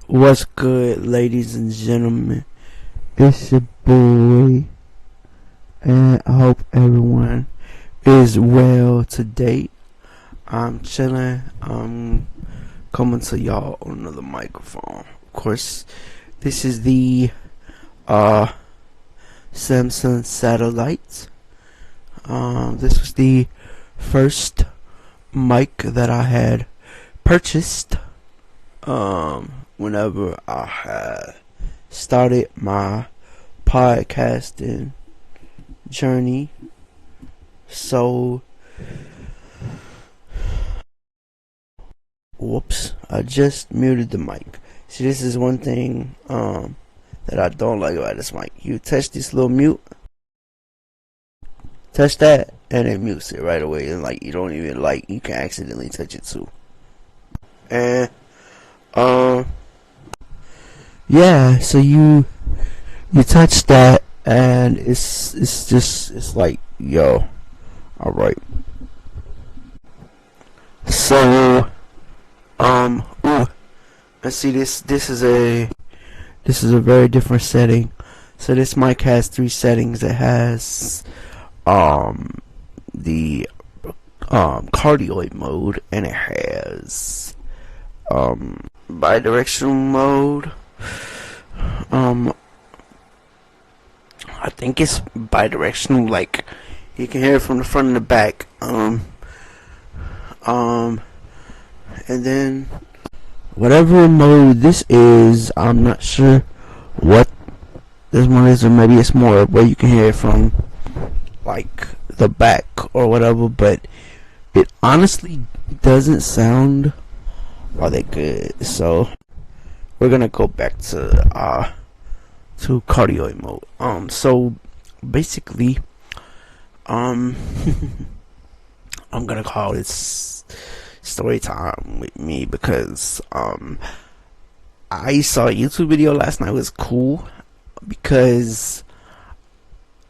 What's good, ladies and gentlemen? It's your boy, and I hope everyone is well today. I'm chilling. I'm coming to y'all on another microphone. Of course, this is the Samsung Satellite. This was the first mic that I had purchased. Whenever I had started my podcasting journey. So, whoops, I just muted the mic. See, this is one thing that I don't like about this mic. You touch this little mute, touch that, and it mutes it right away. And like you don't even you can accidentally touch it too. And yeah, so you touch that and it's like, yo, all right. So let's see, this is a very different setting. So this mic has 3 settings. It has the cardioid mode, and it has bidirectional mode. I think it's bidirectional, like you can hear it from the front and the back. And then whatever mode this is, I'm not sure what this one is, or maybe it's more where you can hear it from like the back or whatever, but it honestly doesn't sound all that good. So we're gonna go back to cardioid mode. So basically, I'm gonna call this story time with me because I saw a YouTube video last night. It was cool because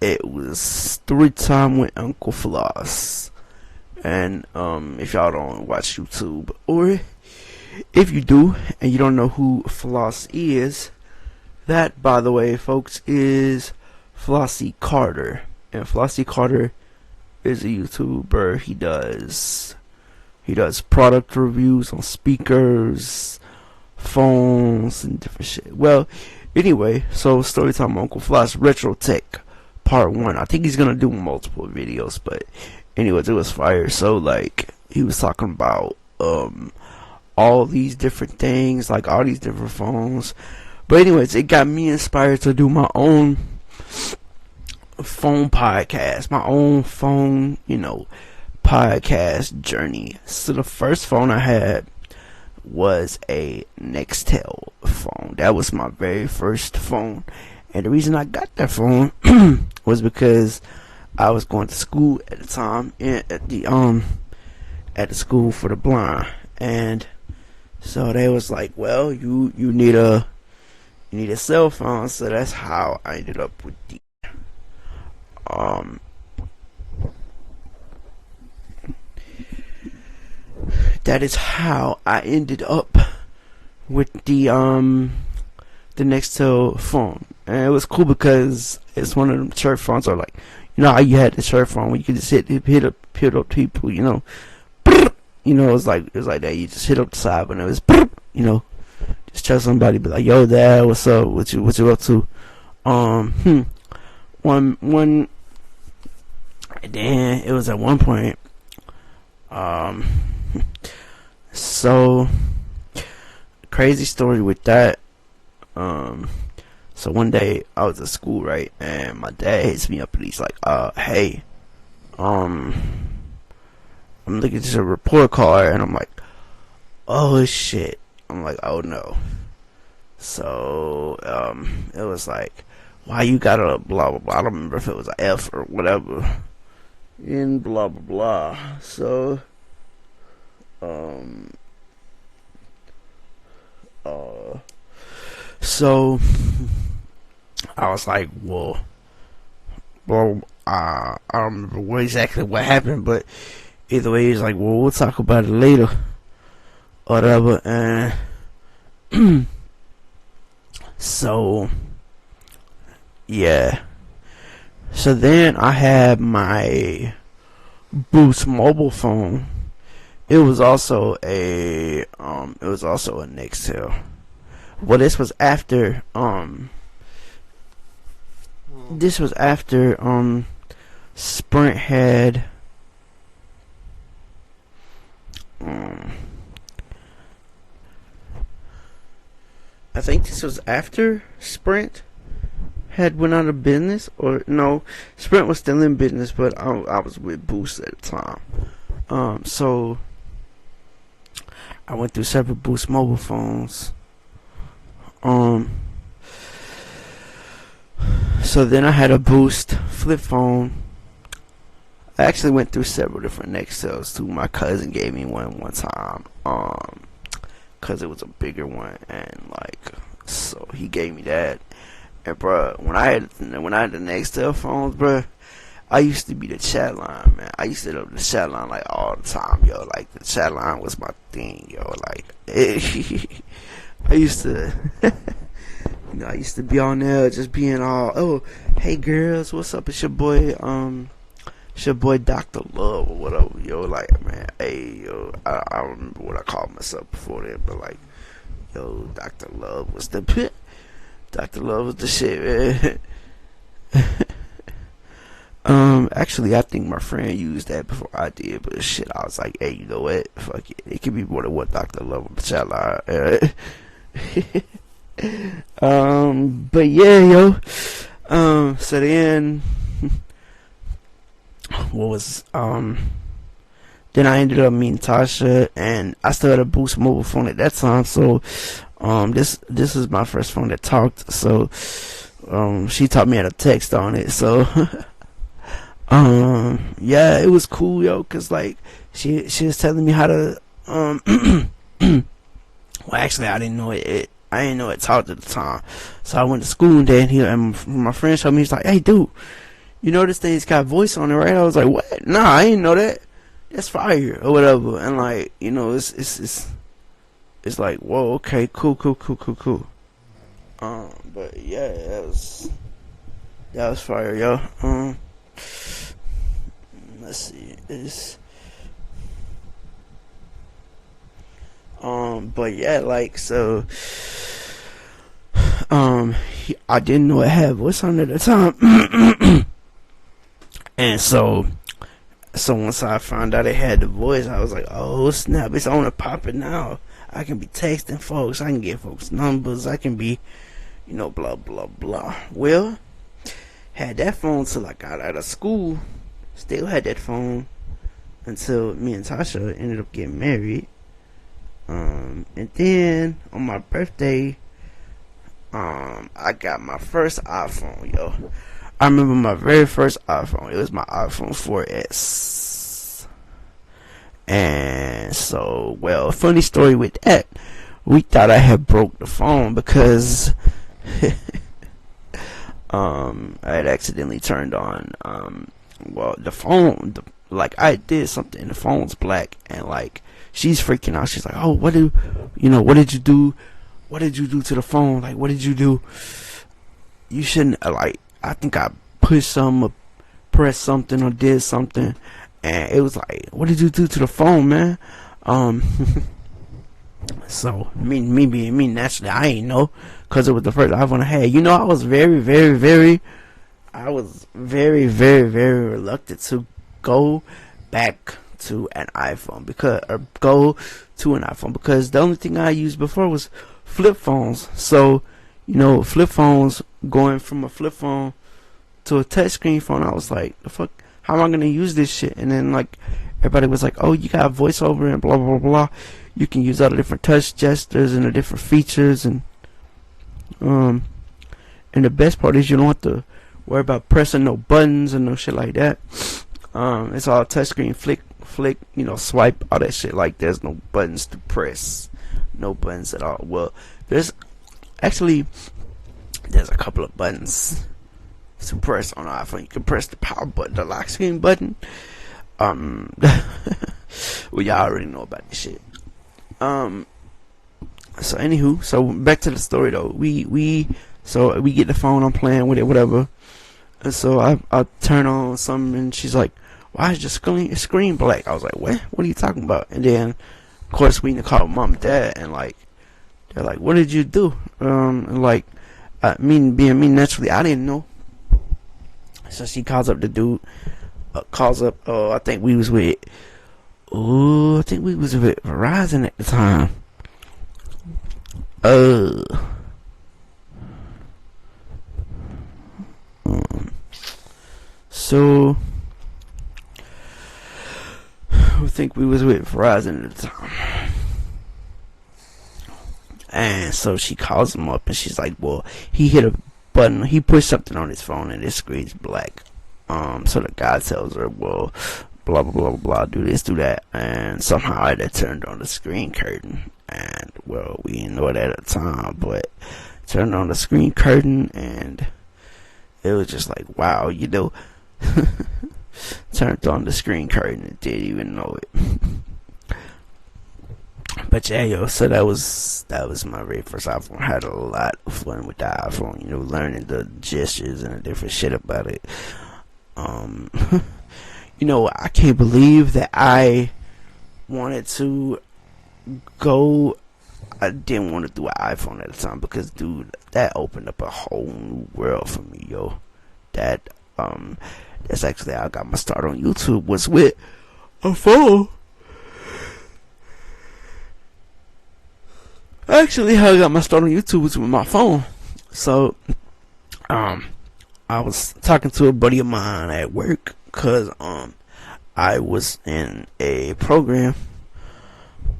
it was story time with Uncle Floss. And if y'all don't watch YouTube, or if you do and you don't know who Floss is, that, by the way, folks, is Flossie Carter. And Flossie Carter is a YouTuber. He does product reviews on speakers, phones, and different shit. Well, anyway, so Storytime Uncle Floss Retro Tech Part 1. I think he's gonna do multiple videos, but anyways, it was fire. So like he was talking about all these different things, like all these different phones. But anyways, it got me inspired to do my own phone podcast, my own phone, podcast journey. So the first phone I had was a Nextel phone. That was my very first phone. And the reason I got that phone was because I was going to school at the time, at the school for the blind. And so they was like, well, you need a cell phone. So that's how I ended up with the that is how I ended up with the Nextel phone. And it was cool because it's one of them church phones, or like, you know how you had the church phone where you could just hit up people, it's like that. You just hit up the side, and it was, just tell somebody, be like, yo, dad, what's up? What you up to? One, then it was at one point, so crazy story with that. So one day I was at school, right, and my dad hits me up and he's like, hey, I'm looking at a report card, and I'm like, oh shit. I'm like, oh no. So it was like, why you got a blah blah blah. I don't remember if it was an F or whatever. In blah blah blah. So so I was like, well, I don't remember exactly what happened, but either way, he's like, well, we'll talk about it later, or whatever. And So yeah. So then I had my Boost mobile phone. It was also a Nextel. Well, this was after Sprint had um I think this was after Sprint had went out of business, or no, Sprint was still in business, but I was with Boost at the time. So I went through several Boost mobile phones. Um, so then I had a Boost flip phone. I actually went through several different Nextels too. My cousin gave me one time. Cause it was a bigger one, and like, so he gave me that. And bruh, when I had the Nextel phones, bruh, I used to be the chat line, man. I used to do the chat line like all the time, yo. Like the chat line was my thing, yo. Like I used to, I used to be on there just being all, oh, hey girls, what's up? It's your boy Dr. Love or whatever, yo. Like, man, hey, yo, I don't remember what I called myself before that, but like, yo, Dr. Love was the pit. Dr. Love was the shit, man. Actually, I think my friend used that before I did, but shit, I was like, hey, you know what? Fuck it. It could be more than what Dr. Love on the chat line. But yeah, yo. So then, then I ended up meeting Tasha, and I still had a Boost mobile phone at that time, so, this is my first phone that talked, so, she taught me how to text on it, so, yeah, it was cool, yo, cause like she was telling me how to well, actually I didn't know it talked at the time, so I went to school and then my friend showed me. He's like, hey dude, you know this thing's got voice on it, right? I was like, what? Nah, I didn't know that. That's fire or whatever. And like, it's like, whoa, okay, cool. But yeah, that was fire, yo. Let's see. But yeah, like, so, I didn't know it had voice on it at the time, and so once I found out it had the voice, I was like, oh snap, it's on to pop it now. I can be texting folks, I can get folks numbers, I can be, blah blah blah. Well, had that phone till I got out of school. Still had that phone until me and Tasha ended up getting married. And then on my birthday, I got my first iPhone, yo. I remember my very first iPhone. It was my iPhone 4S. And so, well, funny story with that. We thought I had broke the phone because I had accidentally turned on the phone, like I did something, the phone's black, and like she's freaking out. She's like, oh, what did you do? What did you do to the phone? Like, what did you do? You shouldn't, like, I think I pushed some or pressed something or did something, and it was like, what did you do to the phone, man? So me being me, naturally I ain't know, cause it was the first iPhone I had. I was very very reluctant to go back to an iPhone because the only thing I used before was flip phones. So, flip phones, going from a flip phone to a touchscreen phone, I was like, the fuck, how am I gonna use this shit? And then like everybody was like, oh, you got voiceover and blah blah blah. You can use all the different touch gestures and the different features, and the best part is you don't have to worry about pressing no buttons and no shit like that. It's all touchscreen, flick, swipe, all that shit. Like, there's no buttons to press, no buttons at all. Well, there's a couple of buttons to press on the iPhone. You can press the power button, the lock screen button. Well, y'all already know about this shit. So anywho, so back to the story though. We get the phone. I'm playing with it, whatever. And so I turn on something, and she's like, "Why is your screen black?" I was like, "What? What are you talking about?" And then, of course, we need to call mom and dad, and like, they're like, "What did you do?" And like, being me naturally, I didn't know. So she calls up the dude. Calls up. I think we was with. I think we was with Verizon at the time. So I think we was with Verizon at the time. And so she calls him up and she's like, well, he hit a button, he pushed something on his phone and his screen's black. So the guy tells her, well, blah blah blah blah, do this, do that, and somehow I had turned on the screen curtain. And well, we didn't know it at the time, but turned on the screen curtain, and it was just like, wow, turned on the screen curtain and didn't even know it. But yeah, yo, so that was my very first iPhone. I had a lot of fun with the iPhone, learning the gestures and the different shit about it. I can't believe that I wanted to go. I didn't want to do an iPhone at the time because, dude, that opened up a whole new world for me, yo. That's actually how I got my start on YouTube, was with a phone. Actually, how I got my start on YouTube was with my phone. So, I was talking to a buddy of mine at work because I was in a program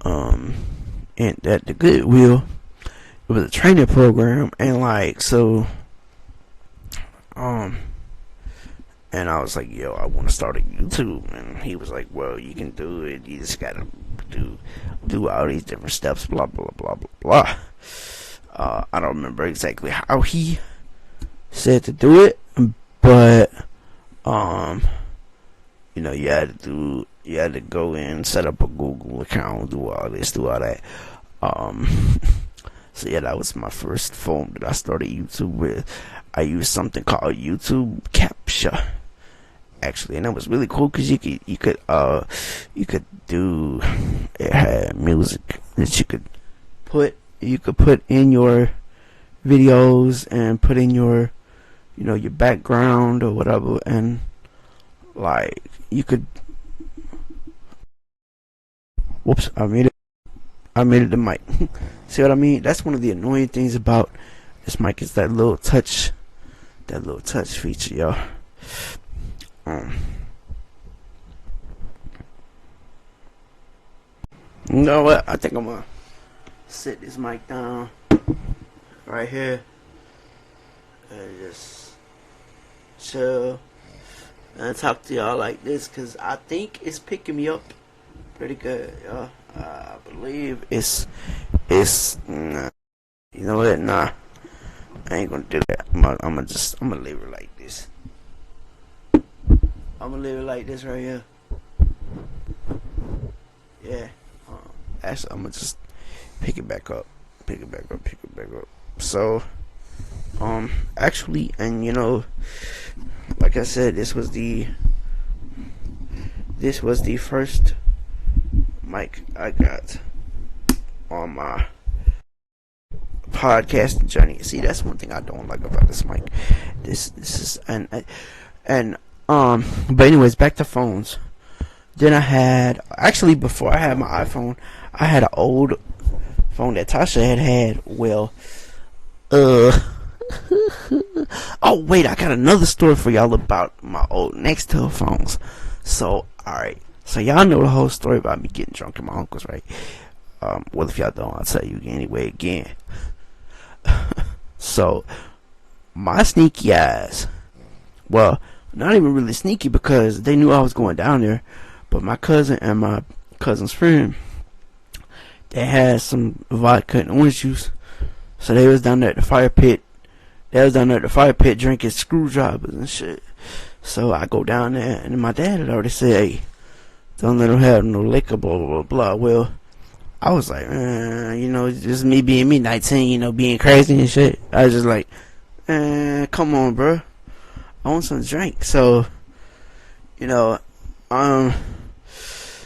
at the Goodwill. It was a training program, and like, so and I was like, yo, I want to start a YouTube. And he was like, well, you can do it, you just gotta do all these different steps, blah blah blah blah blah. I don't remember exactly how he said to do it, but you had to go in, set up a Google account, do all this, do all that. So yeah, that was my first phone that I started YouTube with. I used something called YouTube Capture, actually, and that was really cool because you could do, it had music that you could put in your videos and put in your your background or whatever, and like you could, whoops, I made it the mic. See what I mean? That's one of the annoying things about this mic, is that little touch feature, yo. You know what? I think I'm gonna sit this mic down right here and just chill and talk to y'all like this, because I think it's picking me up pretty good, y'all. I believe it's nah. You know what? Nah, I ain't gonna do that. I'm gonna leave it like this. I'm gonna leave it like this right here. Yeah. Actually, I'm gonna just pick it back up. So, actually, and like I said, this was the first mic I got on my podcasting journey. See, that's one thing I don't like about this mic. This is but anyways, back to phones. Then I had, actually, before I had my iPhone, I had an old phone that Tasha had. Well, oh wait, I got another story for y'all about my old Nextel phones. So, alright. So y'all know the whole story about me getting drunk at my uncle's, right? Well, if y'all don't, I'll tell you anyway again. So, my sneaky ass, well, not even really sneaky, because they knew I was going down there, but my cousin and my cousin's friend, they had some vodka and orange juice, so they was down there at the fire pit. Drinking screwdrivers and shit. So I go down there, and my dad had already said, hey, don't let them have no liquor, blah blah blah blah. Well, I was like, just me being me, 19, being crazy and shit. I was just like, come on, bro. I want some drink. So, you know, um,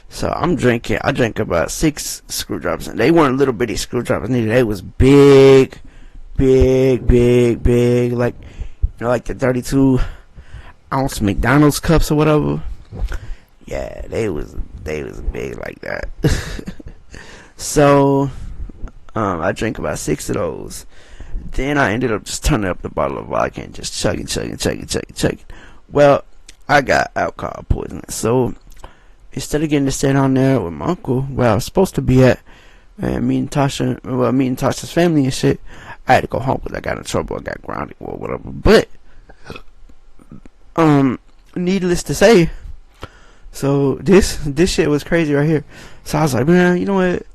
so I'm drinking. I drank about 6 screwdrivers, and they weren't little bitty screwdrivers neither. They was big, big, big, big, like the 32-ounce McDonald's cups or whatever. Yeah, they was big like that. So, I drank about 6 of those. Then I ended up just turning up the bottle of vodka and just chugging. Well, I got alcohol poisoning, so instead of getting to stay down there with my uncle, where I was supposed to be at, and meeting Tasha's family and shit, I had to go home because I got in trouble. I got grounded or whatever. But, needless to say, so this shit was crazy right here. So I was like, man, you know what?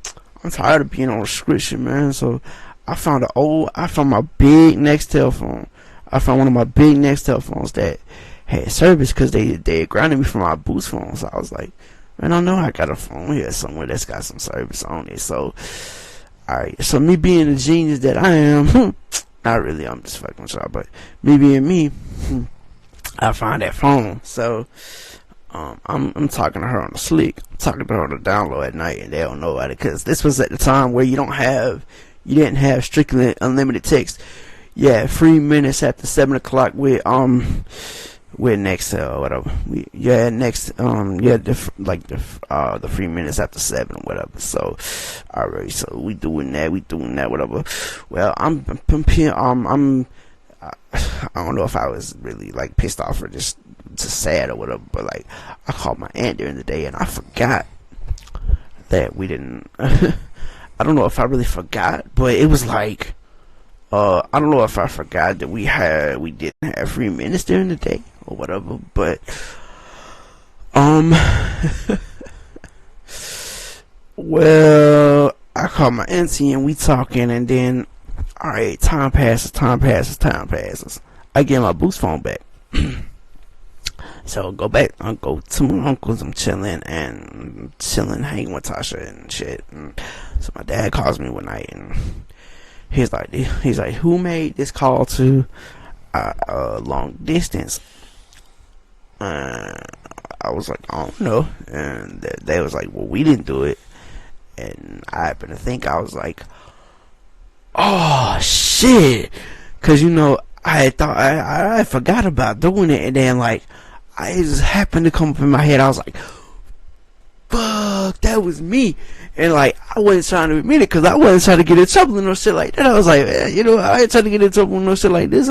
I'm tired of being on restriction, man. So I found my big Nextel phone. I found one of my big Nextel phones that had service because they grounded me from my Boost phone. So I was like, man, I know I got a phone here somewhere that's got some service on it. So, alright. So me being the genius that I am, not really, I'm just fucking with y'all, but me being me, I found that phone. So, I'm talking to her on the slick. I'm talking to her on the download at night, and they don't know about it because this was at the time where you didn't have strictly unlimited text. Yeah, 3 minutes after 7 o'clock with Nextel or whatever. The 3 minutes after 7 or whatever. So, alright, so we doing that, whatever. Well, I don't know if I was really like pissed off or just sad or whatever, but like I called my aunt during the day and I forgot that we didn't. I don't know if I really forgot, but it was like I don't know if I forgot that we didn't have 3 minutes during the day or whatever, but well, I called my auntie and we talking, and then alright, time passes. I get my Boost phone back. So go to my uncle's. I'm chilling, hanging with Tasha and shit. And so my dad calls me one night, and he's like, who made this call to long distance? I was like, I don't know, and they was like, well, we didn't do it. And I happened to think, I was like, oh shit, because I thought I forgot about doing it, and then like I just happened to come up in my head. I was like, fuck, that was me. And like I wasn't trying to admit it because I wasn't trying to get in trouble and no shit like that. I was like, I ain't trying to get in trouble and no shit like this.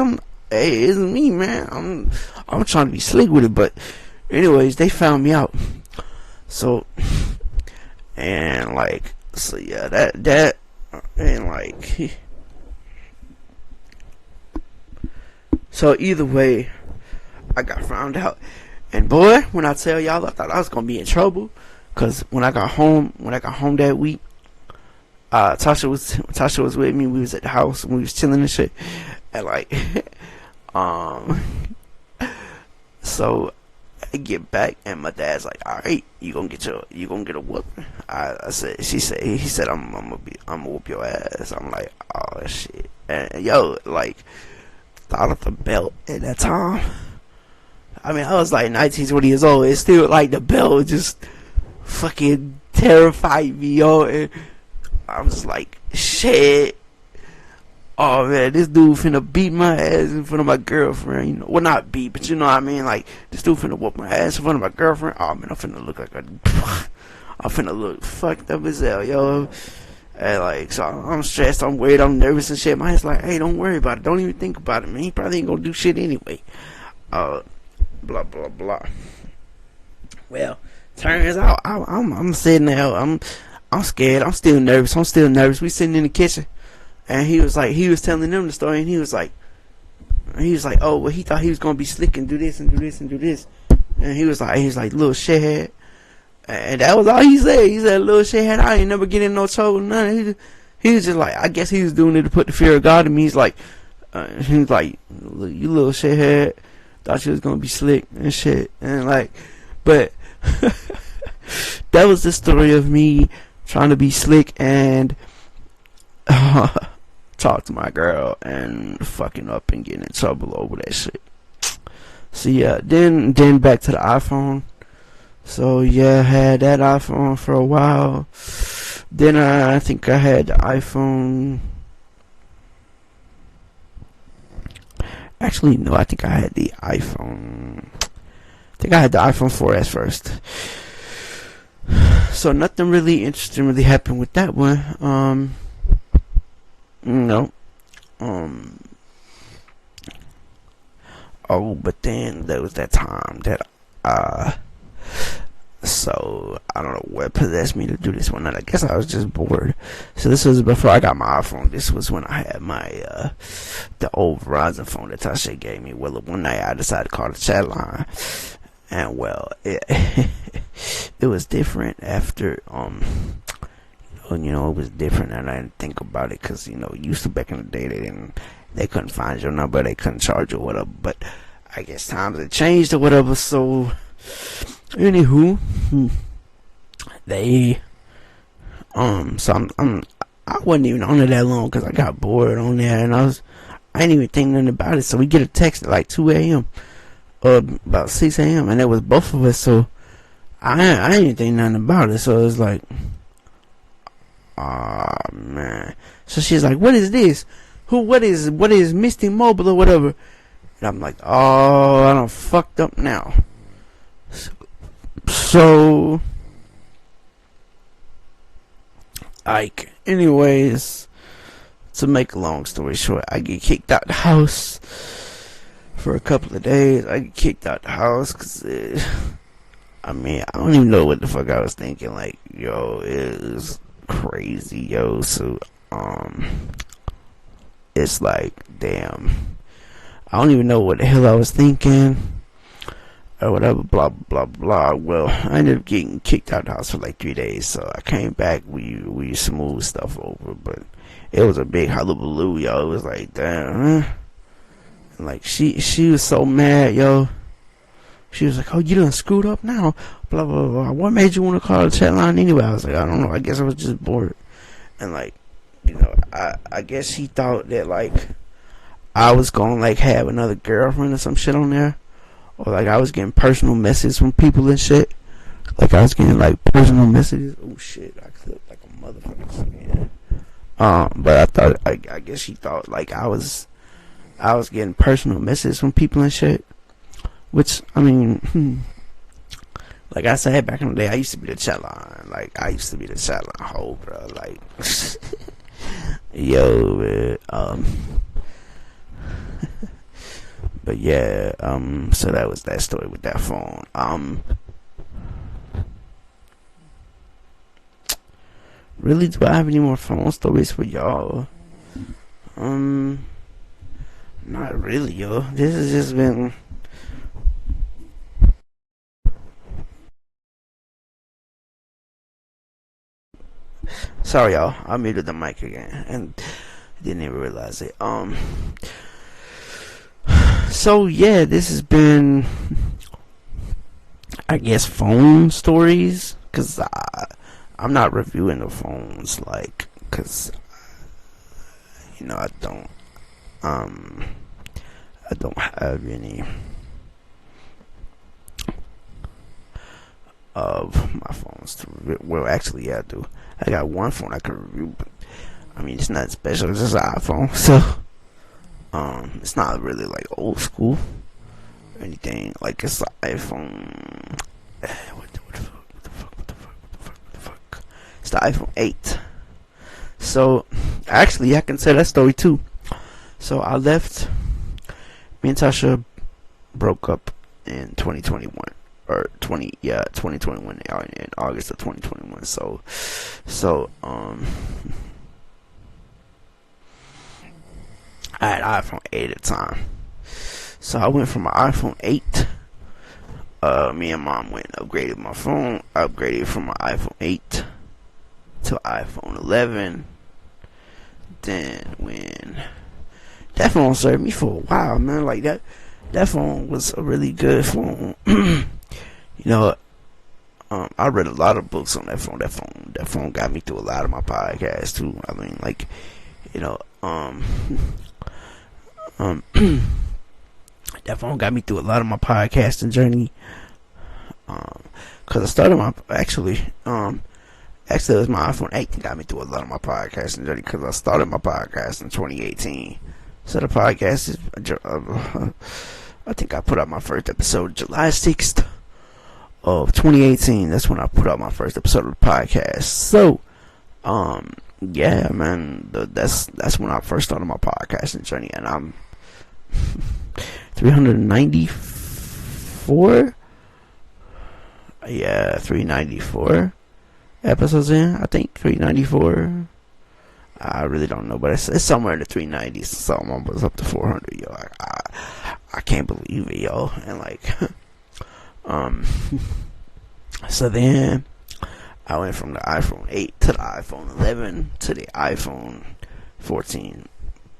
Hey, it's me, man. I'm trying to be slick with it. But anyways, they found me out. So and like, so yeah, that and like, so either way, I got found out. And boy, when I tell y'all, I thought I was gonna be in trouble. Cause when I got home that week, Tasha was with me. We was at the house and we was chilling and shit. And like, so I get back and my dad's like, all right, you gonna get a whooping. He said, I'm gonna whoop your ass. I'm like, oh shit. And yo, like, thought of the belt at that time. I mean, I was like 19, 20 years old. It's still like the belt just fucking terrified me, yo. And I was like, shit. Oh man, this dude finna beat my ass in front of my girlfriend. Well, not beat, but you know what I mean. Like, this dude finna whoop my ass in front of my girlfriend. Oh man, I'm finna look like I'm finna look fucked up as hell, yo. And like, so I'm stressed, I'm worried, I'm nervous and shit. My head's like, hey, don't worry about it. Don't even think about it, man. He probably ain't gonna do shit anyway. Blah blah blah. Well, turns out I'm sitting there. I'm scared. I'm still nervous. We sitting in the kitchen, and he was telling them the story, and he was like, oh, well, he thought he was gonna be slick and do this and do this and do this, and he was like, little shithead, and that was all he said. He said, little shithead. I ain't never get in no trouble, nothing. He was just like, I guess he was doing it to put the fear of God in me. He's like, you little shithead. Thought she was gonna be slick and shit, and like, but that was the story of me trying to be slick and talk to my girl and fucking up and getting in trouble over that shit. So yeah, then back to the iPhone. So yeah, I had that iPhone for a while. Then I think I had the iPhone. Actually, no, I think I had the iPhone. I think I had the iPhone 4S first. So nothing really interesting really happened with that one. No. Oh, but then there was that time that so I don't know what possessed me to do this one night. I guess I was just bored. So this was before I got my iPhone. This was when I had my the old Verizon phone that Tasha gave me. Well, one night I decided to call the chat line, and well, it was different after it was different, and I didn't think about it because used to back in the day they couldn't find your number, they couldn't charge you or whatever. But I guess times have changed or whatever. So anywho, they so I wasn't even on it that long because I got bored on there, and I didn't even think nothing about it. So we get a text at like 2 a.m. About 6 a.m. and it was both of us. So I didn't think nothing about it. So it was like, oh man. So she's like, "What is this? What is Misty Mobile or whatever?" And I'm like, "Oh, I done fucked up now." So like, anyways, to make a long story short, I get kicked out the house for a couple of days. I get kicked out the house because I don't even know what the fuck I was thinking. Like, yo, it was crazy, yo. So it's like, damn, I don't even know what the hell I was thinking or whatever, blah blah blah. Well, I ended up getting kicked out of the house for like 3 days. So I came back, we smoothed stuff over, but it was a big hullabaloo, yo. It was like, damn, huh? Like, she was so mad, yo. She was like, "Oh, you done screwed up now, blah blah blah. What made you want to call the chat line anyway?" I was like, "I don't know, I guess I was just bored." And like, I guess he thought that like I was gonna like have another girlfriend or some shit on there, or like I was getting personal messages from people and shit. Like I was getting like personal messages. Oh shit, I clipped like a motherfucker. Yeah. But I thought, I guess he thought like I was getting personal messages from people and shit. Which, like I said back in the day, I used to be the chat line. Like, I used to be the chat line hoe, bro. Like, yo, man. But yeah, so that was that story with that phone. Really, do I have any more phone stories for y'all? Not really, yo. This has just been... Sorry, y'all. I muted the mic again and didn't even realize it. So yeah, this has been, I guess, phone stories. Cause I'm not reviewing the phones, like, cause I don't have any of my phones to review. Well, actually, yeah, I do. I got one phone I can review, but it's not special. It's just an iPhone, so it's not really like old school or anything. Like, it's an iPhone. What the fuck? It's the iPhone 8. So actually, I can say that story too. So I left. Me and Tasha broke up in 2021. Or 2021, in August of 2021. So I had iPhone 8 at the time. So I went from an iPhone 8. Me and mom went and upgraded my phone. Upgraded from an iPhone 8 to iPhone 11. Then when that phone served me for a while, man. Like that phone was a really good phone. I read a lot of books on that phone. That phone that phone got me through a lot of my podcasts too. I mean, like, you know, that phone got me through a lot of my podcasting journey. Cause I started my actually it was my iPhone 8 that got me through a lot of my podcasting journey. Cause I started my podcast in 2018. So the podcast is, I think I put out my first episode July 6th of 2018. That's when I put out my first episode of the podcast. So, yeah, man, that's when I first started my podcasting journey, and I'm 394. Yeah, 394 episodes in. I think 394. I really don't know, but it's somewhere in the 390s. So I'm almost up to 400, yo. I can't believe it, yo. And like, so then I went from the iPhone 8 to the iPhone 11 to the iPhone 14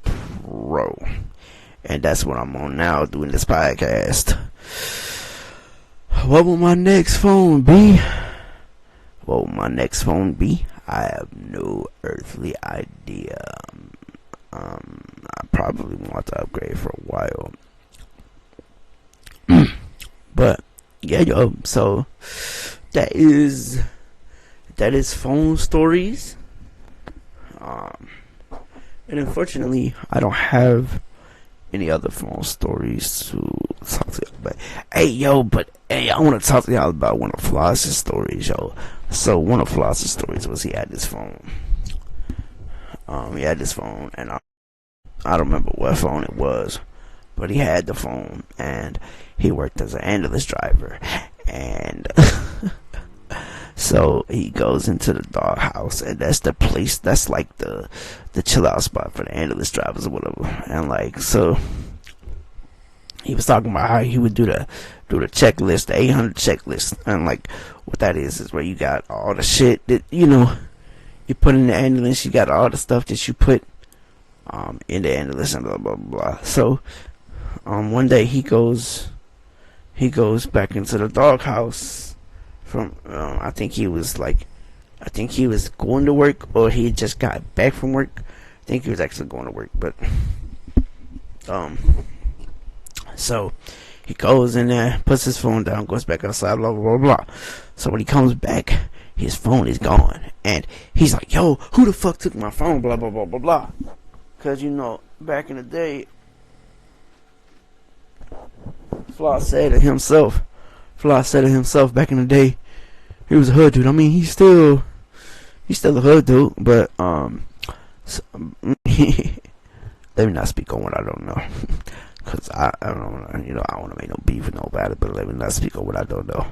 Pro, and that's what I'm on now, doing this podcast. What will my next phone be? What will my next phone be? I have no earthly idea. I probably want to upgrade for a while. But yeah, yo, so that is phone stories. And unfortunately, I don't have any other phone stories to talk to y'all about. Hey, I want to talk to y'all about one of Floss's stories, yo. So one of Floss's stories was he had this phone. He had this phone, and I don't remember what phone it was, but he had the phone, and he worked as an ambulance driver, and so he goes into the doghouse, and that's the place, that's like the chill out spot for the ambulance drivers or whatever. And like, so he was talking about how he would do the checklist, the 800 checklist, and like what that is where you got all the shit that you put in the ambulance. You got all the stuff that you put in the ambulance and blah blah blah. So one day he goes back into the doghouse from I think he was going to work, or he just got back from work. I think he was actually going to work, but so he goes in there, puts his phone down, goes back outside, blah blah blah blah. So when he comes back, his phone is gone, and he's like, "Yo, who the fuck took my phone?" Blah blah blah blah blah. Cause back in the day, Floss said to himself back in the day, he was a hood dude. I mean, he's still a hood dude, but so, let me not speak on what I don't know, cause I don't know, I don't want to make no beef with nobody, but let me not speak on what I don't know.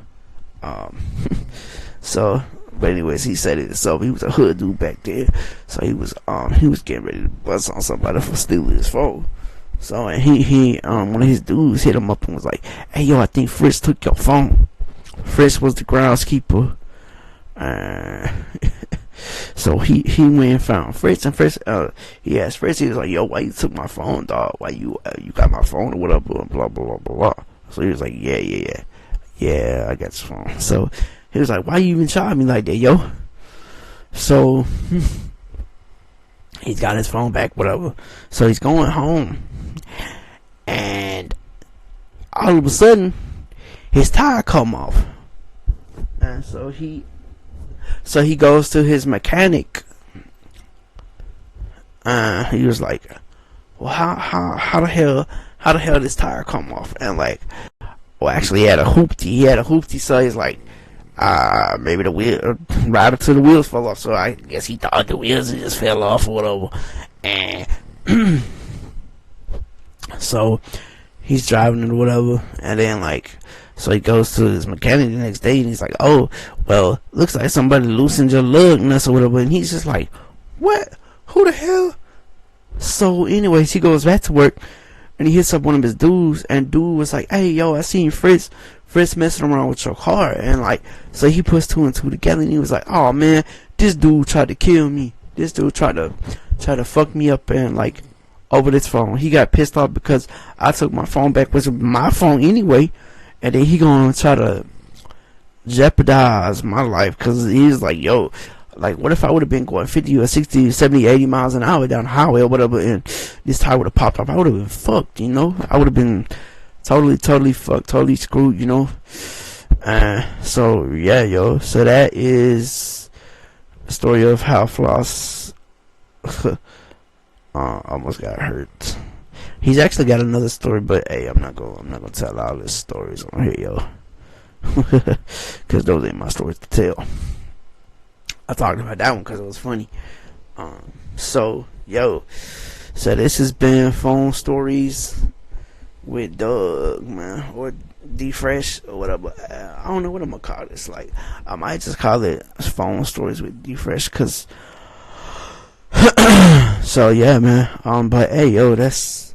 So, but anyways, he said it himself. He was a hood dude back then, so he was getting ready to bust on somebody for stealing his phone. So, and he one of his dudes hit him up and was like, "Hey, yo, I think Fritz took your phone." Fritz was the groundskeeper. So he went and found Fritz, and Fritz he asked Fritz, he was like, "Yo, why you took my phone, dog? Why you got my phone or whatever?" Blah blah blah blah blah. So he was like, yeah, I got your phone. So he was like, "Why you even charge me like that, yo?" So he's got his phone back, whatever. So he's going home, and all of a sudden his tire come off, and so he goes to his mechanic. He was like, "Well, how the hell this tire come off?" And like, well, actually he had a hoopty. So he's like, maybe the wheel right up to the wheels fell off. So I guess he thought the wheels just fell off or whatever. And so he's driving it or whatever, and then like, so he goes to his mechanic the next day, and he's like, "Oh, well, looks like somebody loosened your lug nuts or whatever." And he's just like, "What? Who the hell?" So anyways, he goes back to work, and he hits up one of his dudes, and dude was like, "Hey, yo, I seen Fritz messing around with your car." And like, so he puts two and two together, and he was like, "Oh man, this dude tried to kill me. This dude tried to fuck me up, and like, over this phone. He got pissed off because I took my phone back, which was my phone anyway, and then he gonna try to jeopardize my life, because he's like, yo, Like, what if I would have been going 50 or 60 or 70, 80 miles an hour down the highway or whatever, and this tire would have popped off? I would have been fucked, you know? I would have been totally fucked, totally screwed, you know? So, yeah, yo. So that is the story of how Floss almost got hurt. He's actually got another story, but hey, I'm not gonna tell all his stories on here, yo. Because those ain't my stories to tell. I talked about that one because it was funny. So this has been Phone Stories with Doug, man, or D Fresh or whatever. I don't know what I'm gonna call this. Like, I might just call it Phone Stories with D Fresh, cause. So yeah, man. But hey, yo, that's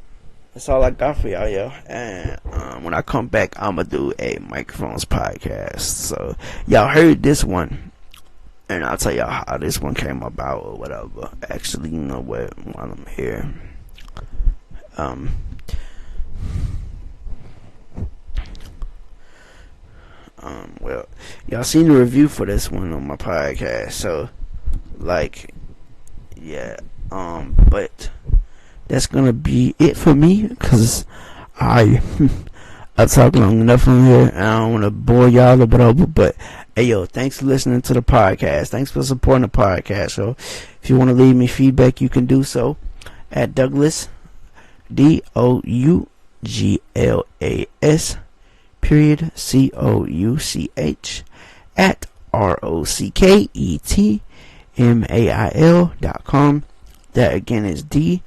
all I got for y'all, yo. And when I come back, I'ma do a microphones podcast. So y'all heard this one, and I'll tell y'all how this one came about or whatever. Actually, you know what? While I'm here, well, y'all seen the review for this one on my podcast, so like, yeah, but that's gonna be it for me, cause I talked long enough from here, and I don't want to bore y'all or whatever. But hey, yo, thanks for listening to the podcast. Thanks for supporting the podcast. So if you want to leave me feedback, you can do so at Douglas, DOUGLAS period COUCH at ROCKETMAIL.com. That again is DOUGLAS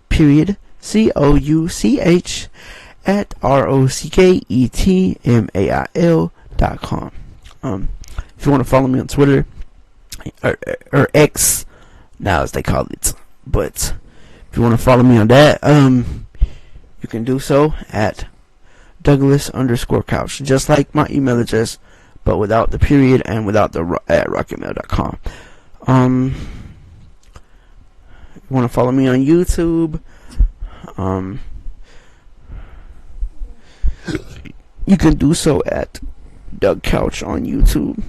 period COUCH at ROCKETMAIL.com. If you want to follow me on Twitter or X now as they call it, but if you want to follow me on that, you can do so at Douglas_Couch, just like my email address, but without the period and without the at rocketmail.com. You want to follow me on YouTube, you can do so at Doug Couch on YouTube.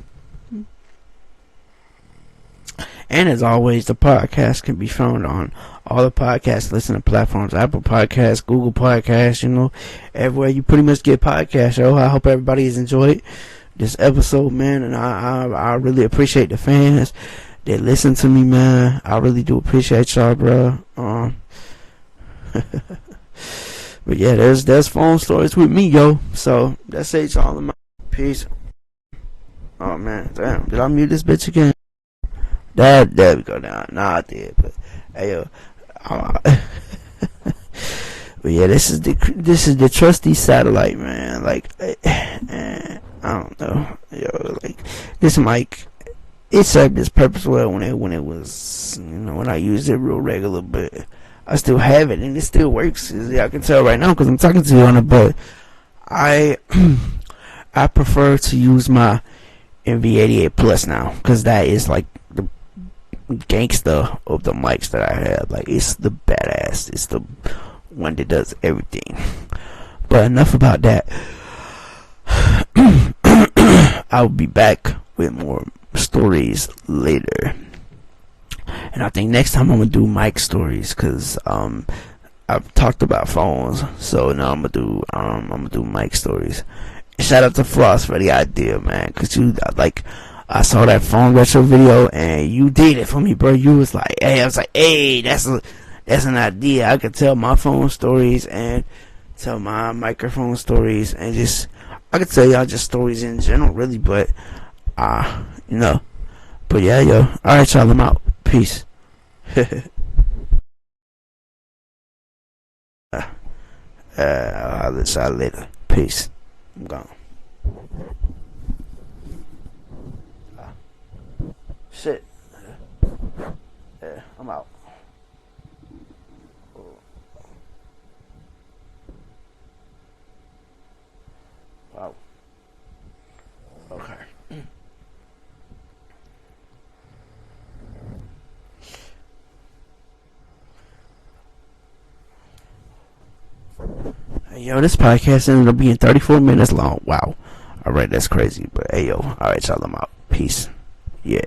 And as always, the podcast can be found on all the podcast listening platforms: Apple Podcasts, Google Podcasts, you know, everywhere you pretty much get podcasts, yo. I hope everybody has enjoyed this episode, man, and I really appreciate the fans that listen to me, man. I really do appreciate y'all, bro. But yeah, there's Phone Stories with me, yo. So that's it, y'all. Peace. Oh man, damn, did I mute this bitch again? There we go down. Nah, I did, but hey, yo. But yeah, this is the trusty satellite, man. Like, I don't know, yo. Like, this mic, it served its purpose well when it was, you know, when I used it real regular, but I still have it and it still works, as y'all can tell right now, because I'm talking to you on it. But I prefer to use my MV88 Plus now, because that is like the gangster of the mics that I have. Like, it's the badass. It's the one that does everything. But enough about that. I'll be back with more stories later. And I think next time I'm gonna do mic stories, cause I've talked about phones, so now I'm gonna do mic stories. Shout out to Floss for the idea, man, cause I saw that phone retro video and you did it for me, bro. You was like, hey, I was like, hey, that's an idea. I could tell my phone stories and tell my microphone stories, and just I could tell y'all just stories in general, really. But you know, but yeah, yo. All right, y'all. I'm out. Peace. I'll let y'all later. Peace. I'm gone. Shit. Yeah, I'm out. Wow. Okay. Yo, this podcast ended up being 34 minutes long. Wow. Alright, that's crazy. But hey yo, alright, y'all, I'm out. Peace. Yeah.